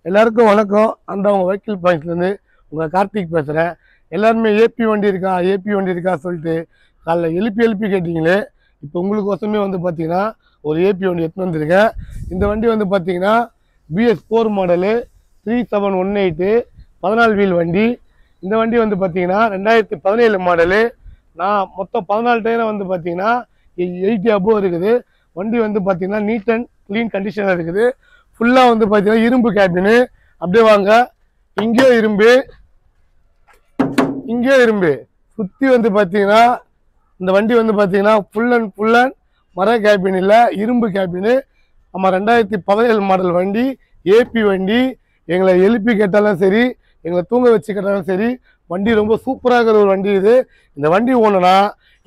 எல்லாருக்கும் வணக்கம். அந்த உங்கள் வெஹிக்கிள் பாயிண்ட்ஸ்லேருந்து உங்கள் கார்த்திக் பேசுகிறேன். எல்லாருமே ஏபி வண்டி இருக்கா சொல்லிட்டு காலைல எழுப்பி கேட்டிங்களே. இப்போ உங்களுக்கு வசமே வந்து பார்த்தீங்கன்னா ஒரு ஏபி வண்டி எடுத்துன்னு வந்திருக்கேன். இந்த வண்டி வந்து பார்த்தீங்கன்னா BS4 மாடலு 3718 14 வீல் வண்டி. இந்த வண்டி வந்து பார்த்தீங்கன்னா 2017 மாடலு. நான் மொத்தம் 14 டயரை வந்து பார்த்தீங்கன்னா 80 அபோவ் இருக்குது. வண்டி வந்து பார்த்தீங்கன்னா நீட் அண்ட் க்ளீன் கண்டிஷனாக இருக்குது. ஃபுல்லாக வந்து பார்த்தீங்கன்னா இரும்பு கேபினு. அப்படியே வாங்க, இங்கேயும் இரும்பு சுற்றி வந்து பார்த்தீங்கன்னா இந்த வண்டி வந்து பார்த்தீங்கன்னா ஃபுல் அண்ட் மர கேபின் இல்லை, இரும்பு கேபினு. நம்ம 2017 மாடல் வண்டி, ஏபி வண்டி. எங்களை எழுப்பி கேட்டாலும் சரி, எங்களை தூங்க வச்சு கேட்டாலும் சரி, வண்டி ரொம்ப சூப்பராக இருக்கிற ஒரு வண்டி இது. இந்த வண்டி ஓணுன்னா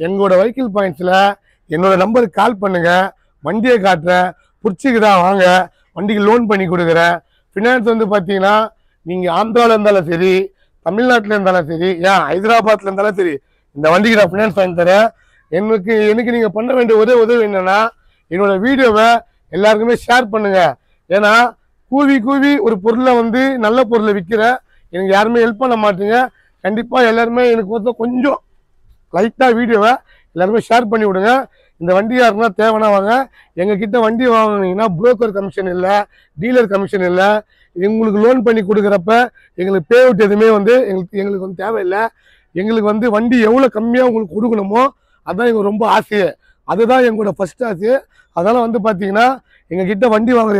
எங்களோட வெஹிக்கிள் பாயிண்ட்ஸில் என்னோட நம்பருக்கு கால் பண்ணுங்கள். வண்டியை காட்டுறேன், பிடிச்சிக்குதா வாங்க, வண்டிக்கு லோன் பண்ணி கொடுக்குறேன். ஃபினான்ஸ் வந்து பார்த்தீங்கன்னா நீங்கள் ஆந்திராவில் இருந்தாலும் சரி, தமிழ்நாட்டில் இருந்தாலும் சரி, ஏன் ஹைதராபாத்தில் இருந்தாலும் சரி, இந்த வண்டிக்கு நான் ஃபினான்ஸ் வாங்கி தரேன். எனக்கு நீங்கள் பண்ண வேண்டிய ஒரே உதவி என்னென்னா, என்னோட வீடியோவை எல்லாருக்குமே ஷேர் பண்ணுங்கள். ஏன்னா கூவி ஒரு பொருளை வந்து நல்ல பொருளை விற்கிற எனக்கு யாருமே ஹெல்ப் பண்ண மாட்டீங்க. கண்டிப்பாக எல்லாருமே எனக்கு கொஞ்சம் லைட்டாக வீடியோவை எல்லாருமே ஷேர் பண்ணி விடுங்க. இந்த வண்டி யாருன்னா தேவைன்னா வாங்க. எங்ககிட்ட வண்டி வாங்கினீங்கன்னா புரோக்கர் கமிஷன் இல்லை, டீலர் கமிஷன் இல்லை. எங்களுக்கு லோன் பண்ணி கொடுக்குறப்ப எங்களுக்கு பே அவுட் எதுவுமே வந்து எங்களுக்கு வந்து தேவையில்லை. எங்களுக்கு வந்து வண்டி எவ்வளோ கம்மியாக உங்களுக்கு கொடுக்கணுமோ அதுதான் எங்களுக்கு ரொம்ப ஆசையே. அதுதான் எங்களோட ஃபஸ்ட் ஆசை. அதனால் வந்து பார்த்தீங்கன்னா எங்ககிட்ட வண்டி வாங்குற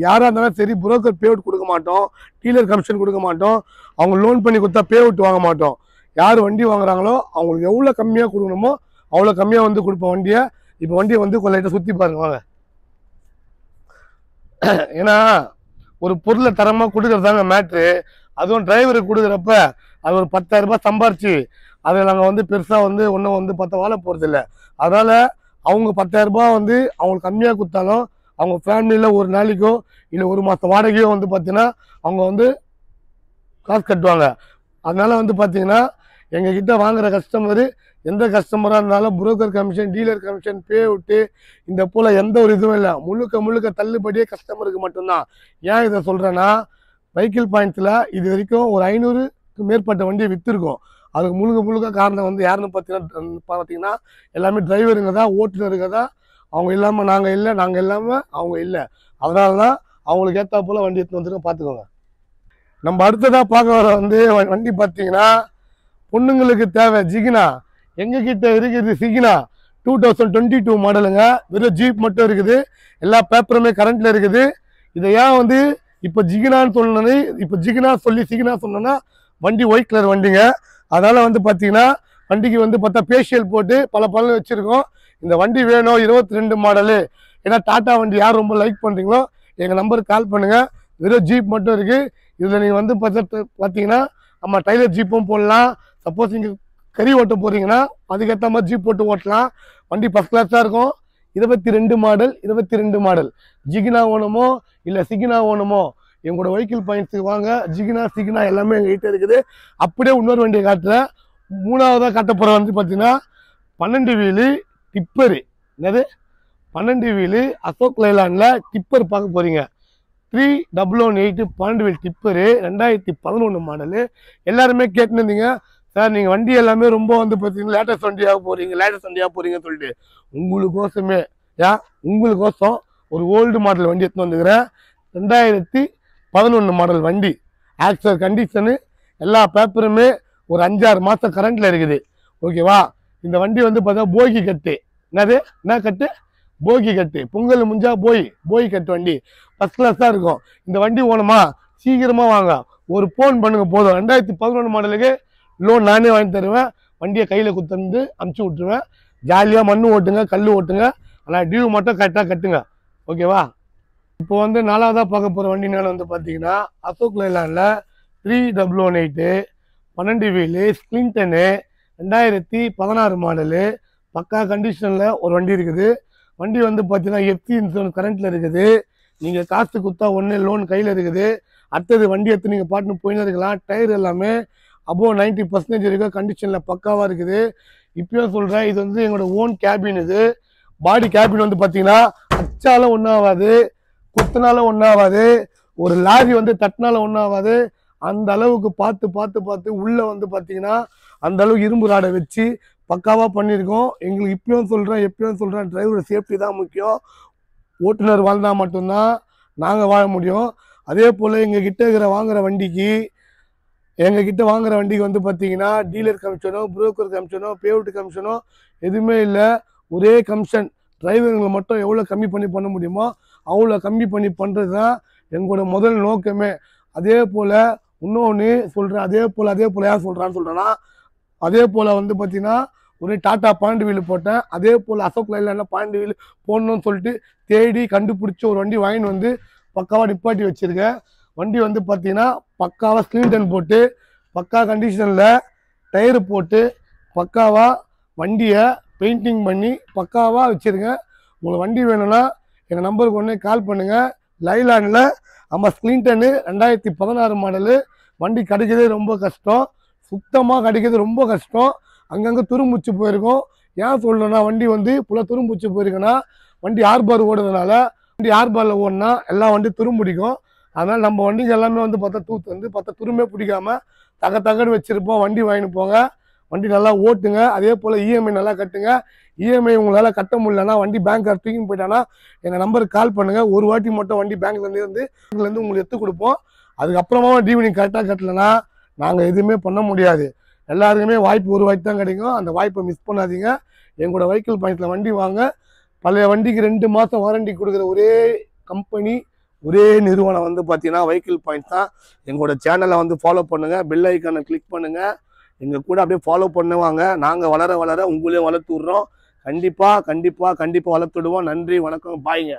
யாராக இருந்தாலும் சரி, புரோக்கர் பே அவுட் கொடுக்க மாட்டோம், டீலர் கமிஷன் கொடுக்க மாட்டோம். அவங்க லோன் பண்ணி கொடுத்தா பே அவுட் வாங்க மாட்டோம். யார் வண்டி வாங்குறாங்களோ அவங்களுக்கு எவ்வளோ கம்மியாக கொடுக்கணுமோ அவ்வளோ கம்மியாக வந்து கொடுப்போம் வண்டியை. இப்போ வண்டியை வந்து கொஞ்சம் லைட்டாக சுற்றி பாருங்க வாங்க. ஏன்னா ஒரு பொருளை தரமாக கொடுக்குறதாங்க மேட்ரு. அதுவும் டிரைவருக்கு கொடுக்குறப்ப அது ஒரு 10,000 ரூபாய் சம்பாரிச்சு அதை நாங்கள் வந்து பெருசாக வந்து ஒன்றும் வந்து 10 வாழ போகிறதில்ல. அதனால் அவங்க 10,000 ரூபாய் வந்து அவங்களுக்கு கம்மியாக கொடுத்தாலும் அவங்க ஃபேமிலியில் ஒரு நாளைக்கோ இல்லை ஒரு மாதம் வாடகையோ வந்து பார்த்தீங்கன்னா அவங்க வந்து காசு கட்டுவாங்க. அதனால வந்து பார்த்தீங்கன்னா எங்ககிட்ட வாங்குகிற கஸ்டமரு எந்த கஸ்டமராக இருந்தாலும் புரோக்கர் கமிஷன், டீலர் கமிஷன், பே அவுட்டு இந்த போல் எந்த ஒரு இதுவும் இல்லை. முழுக்க தள்ளுபடியே கஸ்டமருக்கு மட்டும்தான். ஏன் இதை சொல்கிறேன்னா, வெஹிக்கிள் பாயிண்ட்ஸில் இது வரைக்கும் ஒரு 500க்கு மேற்பட்ட வண்டியை விற்றுருக்கோம். அதுக்கு முழுக்க காரணம் வந்து யாருன்னு பார்த்தீங்கன்னா எல்லாமே டிரைவருங்க தான், ஓட்டுநருங்க தான். அவங்க இல்லாமல் நாங்கள் இல்லை, நாங்கள் இல்லாமல் அவங்க இல்லை. அதனால தான் அவங்களுக்கு ஏற்றா போல் வண்டி எடுத்துன்னு வந்துருங்க, பார்த்துக்கோங்க. நம்ம அடுத்ததாக பார்க்க வர வந்து வண்டி பார்த்தீங்கன்னா பொண்ணுங்களுக்கு தேவை ஜிகினா. எங்ககிட்ட இருக்குது சிகினா 2022 மாடலுங்க. வெறும் ஜீப் மட்டும் இருக்குது, எல்லா பேப்பருமே கரண்ட்டில் இருக்குது. இதை ஏன் வந்து இப்போ ஜிகினான்னு சொன்னோன்னே, இப்போ ஜிகினா சொல்லி சிகினா சொன்னோன்னா வண்டி ஒயிட் கலர் வண்டிங்க. அதனால் வந்து பார்த்தீங்கன்னா வண்டிக்கு வந்து பார்த்தா பேஷியல் போட்டு பல வச்சுருக்கோம். இந்த வண்டி வேணும் 22 மாடலு. ஏன்னா டாட்டா வண்டி யார் ரொம்ப லைக் பண்ணுறீங்களோ எங்கள் நம்பருக்கு கால் பண்ணுங்கள். வெறும் ஜீப் மட்டும் இருக்குது. இதில் நீங்கள் வந்து பார்த்தீங்கன்னா நம்ம டைலர் ஜீப்பும் போடலாம். சப்போஸ் நீங்கள் கறி ஓட்ட போகிறீங்கன்னா அதுக்கேற்ற மாதிரி ஜீப் போட்டு ஓட்டலாம். வண்டி ஃபஸ்ட் கிளாஸாக இருக்கும். 22 மாடல் ஜிகினா ஓணுமோ இல்லை சிகினா ஓணுமோ எங்களோட வெஹிக்கிள் பாயிண்ட்ஸுக்கு வாங்க. ஜிகினா சிகினா எல்லாமே எங்ககிட்ட இருக்குது. அப்படியே இன்னொரு வண்டியை காட்டுறேன். மூணாவதாக காட்ட போகிற வந்து பார்த்தீங்கன்னா 12 வீலு டிப்பரு. என்னது 12 வீலு அசோக் லைலாண்டில் டிப்பர் பார்க்க போகிறீங்க. 3018 12 வீல் டிப்பரு 2011 மாடலு. எல்லாருமே கேட்டுன்னு இருந்தீங்க, சார் நீங்கள் வண்டி எல்லாமே ரொம்ப வந்து பார்த்தீங்கன்னா லேட்டஸ்ட் வண்டியாக போகிறீங்கன்னு சொல்லிட்டு உங்களுக்கோசம் ஒரு ஓல்டு மாடல் வண்டி எடுத்துன்னு வந்துக்கிறேன். 2011 மாடல் வண்டி. ஆக்சர் கண்டிஷனு, எல்லா பேப்பருமே ஒரு 5-6 மாதம் கரண்ட்டில் இருக்குது. ஓகேவா? இந்த வண்டி வந்து பார்த்தா போகி கட்டு. என்ன கட்டு? போகி கட்டு. பொங்கல் முடிஞ்சா போய் கட்டு வண்டி. ஃபஸ்ட் கிளாஸாக இருக்கும். இந்த வண்டி ஓணுமா சீக்கிரமாக வாங்க, ஒரு ஃபோன் பண்ணுங்க போதும். 2011 மாடலுக்கு லோன் நானே வாங்கி தருவேன். வண்டியை கையில் குத்துந்து அமுச்சு விட்டுருவேன். ஜாலியாக மண் ஓட்டுங்க, கல் ஓட்டுங்க. ஆனால் டியூ மட்டும் கரெக்டாக கட்டுங்க. ஓகேவா? இப்போ வந்து 4வதாக பார்க்க போகிற வண்டினால வந்து பார்த்தீங்கன்னா அசோக் லைலாண்டில் 3018 12 வீலு ஸ்பிளிண்டனு 2016 மாடலு. பக்கா கண்டிஷனில் ஒரு வண்டி இருக்குது. வண்டி வந்து பார்த்தீங்கன்னா எஃப்சி இன்சூரன்ஸ் கரண்ட்டில் இருக்குது. நீங்கள் காசு கொடுத்தா ஒன்று லோன் கையில் இருக்குது. அடுத்தது வண்டி எடுத்து நீங்கள் பாட்டுன்னு போயின்னு இருக்கலாம். டயர் எல்லாமே அபோவ் 90% இருக்குது. கண்டிஷனில் பக்காவாக இருக்குது. இப்பயும் சொல்கிறேன், இது வந்து எங்களோட ஓன் கேபின். இது பாடி கேபின் வந்து பார்த்தீங்கன்னா அச்சாலும் ஒன்றும் ஆகாது, குத்தினாலும் ஒன்றும் ஆகாது. ஒரு லாரி வந்து தட்டினால ஒன்றாகாது. அந்த அளவுக்கு பார்த்து பார்த்து பார்த்து உள்ளே வந்து பார்த்தீங்கன்னா அந்த அளவுக்கு இரும்பு ராடை வச்சு பக்காவாக பண்ணியிருக்கோம். எங்களுக்கு இப்பயும் சொல்கிறேன், எப்பயும் சொல்கிறேன், டிரைவர் சேஃப்டி தான் முக்கியம். ஓட்டுநர் வாழ்ந்தால் மட்டும்தான் நாங்கள் வாழ முடியும். அதே போல் எங்ககிட்ட இருக்கிற வாங்குகிற வண்டிக்கு வந்து பார்த்தீங்கன்னா டீலர் கமிஷனோ, புரோக்கர் கமிஷனோ, பேவுட் கமிஷனோ எதுவுமே இல்லை. ஒரே கமிஷன். டிரைவருங்களை மட்டும் எவ்வளோ கம்மி பண்ண முடியுமோ அவ்வளோ கம்மி பண்ணி பண்ணுறது தான் எங்களோட முதல் நோக்கமே. அதே போல் இன்னொன்று சொல்கிறேன், அதே போல் யார் சொல்கிறேன்னா, அதே போல் வந்து பார்த்தீங்கன்னா ஒரு டாட்டா பாயிண்ட் வீல் போட்டேன். அதே போல் அசோக் லைலாண்டில் பாயிண்ட் வீல் போடணும்னு சொல்லிட்டு தேடி கண்டுபிடிச்சி ஒரு வண்டி வாங்கின்னு வந்து பக்காவாக நிப்பாட்டி வச்சுருக்கேன். வண்டி வந்து பார்த்தீங்கன்னா பக்காவாக ஸ்க்ரீன் டென் போட்டு பக்கா கண்டிஷனில் டயரு போட்டு பக்காவாக வண்டியை பெயிண்டிங் பண்ணி பக்காவாக வச்சுருக்கேன். உங்களுக்கு வண்டி வேணும்னா எங்கள் நம்பருக்கு ஒன்றே கால் பண்ணுங்கள். லைலாண்டில் நம்ம ஸ்க்ரீன் டென்னு 2016 மாடலு. வண்டி கிடைக்கிறதே ரொம்ப கஷ்டம், சுத்தமாக கிடைக்கிறது ரொம்ப கஷ்டம். அங்கங்கே துரும்புச்சு போயிருக்கும். ஏன் சொல்லணும்னா வண்டி வந்து ஃபுல்லாக துரும்புச்சு போயிருக்குன்னா வண்டி ஆர்பார் ஓடுறதுனால, வண்டி ஆர்பாரில் ஓடினா எல்லா வண்டி துரும்பிடிக்கும். அதனால் நம்ம வண்டிக்கு எல்லாமே வந்து பார்த்தா துரும்பே பிடிக்காமல் தகன்னு வச்சுருப்போம். வண்டி வாங்கிட்டு போங்க, வண்டி நல்லா ஓட்டுங்க. அதே போல் இஎம்ஐ நல்லா கட்டுங்க. இஎம்ஐ உங்களால் கட்ட முடியலன்னா வண்டி பேங்க் தூக்கின்னு போயிட்டானா எங்கள் நம்பருக்கு கால் பண்ணுங்கள். ஒரு வாட்டி மட்டும் வண்டி பேங்க்லேருந்து உங்களுக்கு எடுத்து கொடுப்போம். அதுக்கப்புறமா டிவினிங் கரெக்டாக கட்டலைன்னா நாங்கள் எதுவுமே பண்ண முடியாது. எல்லாருக்குமே ஒரு வாய்ப்பு தான் கிடைக்கும். அந்த வாய்ப்பை மிஸ் பண்ணாதீங்க. எங்களோட வெஹிக்கிள் பாயிண்ட்டில் வண்டி வாங்க. பழைய வண்டிக்கு 2 மாதம் வாரண்டி கொடுக்குற ஒரே கம்பெனி, ஒரே நிறுவனம் வந்து பார்த்தீங்கன்னா வெஹிக்கிள் பாயிண்ட் தான். எங்களோட சேனலை வந்து ஃபாலோ பண்ணுங்கள், பெல் ஐக்கானை கிளிக் பண்ணுங்கள். எங்கள் கூட அப்படியே ஃபாலோ பண்ணுவாங்க. நாங்கள் வளர உங்களையும் வளர்த்து விட்றோம். கண்டிப்பாக வளர்த்துடுவோம். நன்றி, வணக்கம், பாய்ங்க.